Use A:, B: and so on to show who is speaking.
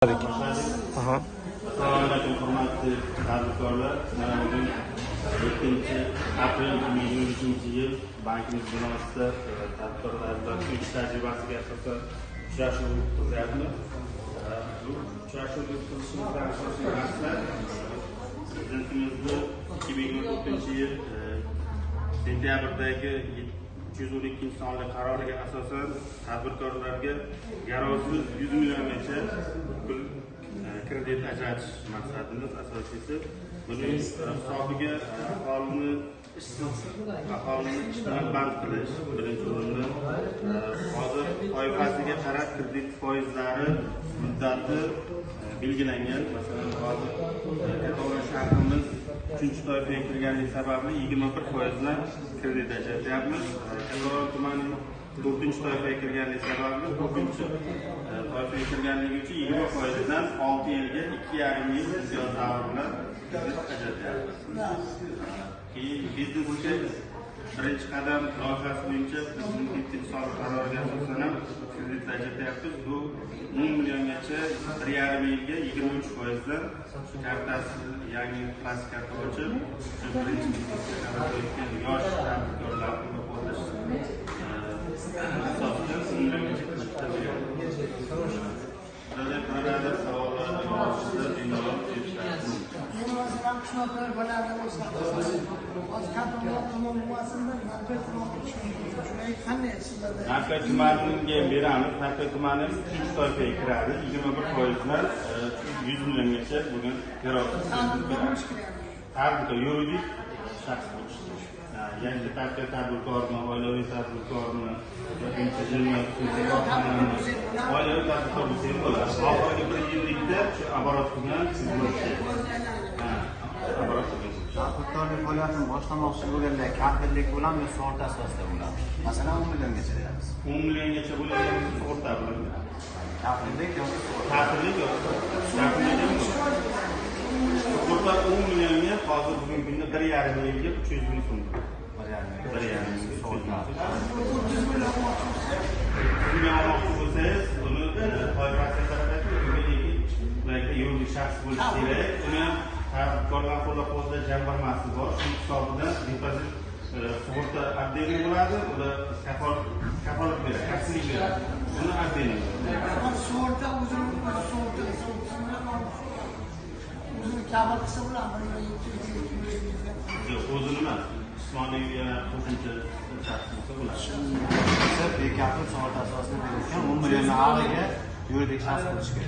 A: Aha.
B: Assalomu alaykum hurmatli tadbirkorlar. Mana bugun 7-aprel 2023-yil bankimiz binosida tadbirkorlar ish tajribasiga asosan uchrashuv o'tkazyapmiz. Bu uchrashuvni o'tkazishimizdan asosiy maqsad Prezidentimizni 2024-yil sentyabrdagi 312-sonli qaroriga asosan tadbirkorlarga garojsiz 100 milliongacha pul kredit ajratish maqsadimiz asosiysi. Buning hisobiga aholini ishdan band qilish. Birinchi o'rinda hozir toifasiga qarab kredit foizlari muddati belgilangan. Masalan, hozir Kattaqo'rg'on shahrimiz 3-toifaga kirganligi sababli 21% bilan kredit ajratyapmiz. Kattaqo'rg'on tumani 4-toifaga kirganligi sababli 4-toifaga kirganligi uchun 20% bilan 6 yilga 2,5 yil imtiyoz davri bilan kredit ajratyapmiz. Keyin biznesga birinchi qadam loyihasi bo'yicha Prezidentning tegishli qaroriga asosan ham kredit ajratyapmiz. Bu 10 milliongacha 1,5 yilga 23% bilan kartasi yangi plastik karta bo'yicha birinchi biznesga qarab qo'yilgan yosh tadbirkorlarni qo'llash asosida 10 milliongacha kreditlar beriladi. Savollar yozishda bemalol berishlari Narpay tumaniga beramiz. Narpay tumani 3 toifaga kiradi. 21% bilan 100 milliongacha bugun beramiz. Tadbirkor yuridik shaxs bo'lishi. Yangi tadbirkormi, oilaviy tadbirkormi, oilaviy tadbirkor bo'lsa ham bo'ladi. Oxirgi 1 yillikda shu oborot bilan
C: tadbirkorlik faoliyatini boshlamoqchi bo'lganda kafillik bilan yo sug'urta asosida bo'ladi. Masalan, 10 milliongacha beramiz.
B: 10 milliongacha bo'lgan sug'urta bilan.
C: Kafillik yoki sug'urta.
B: Kafillik yoki sug'urta 10 millionga hozir bugungi kunda 1,5 yilga 300 ming so'm. 1,5 yil sug'urta. Bunga olmoqchi bo'lsangiz, buni toifasiga qarab aytib, yuridik shaxs bo'lishi kerak. Uni tadbirkorlar qo'llab-quvvatlash jamg'armasi bor. Shu hisobidan depozit sug'urta отдельный bo'ladi, ular kafolat beradi, xavfsizlik beradi. Uni отдельный.
D: Sug'urta o'zini kafil qilsa bo'ladimi?
B: Yo'q, o'zini emas. Jismoniy yana qo'shimcha shaxs bo'lsa bo'ladi.
C: Bekafil sug'urta asosida berilgan 10 million ag'iga yuridik shaxs bo'lishi kerak.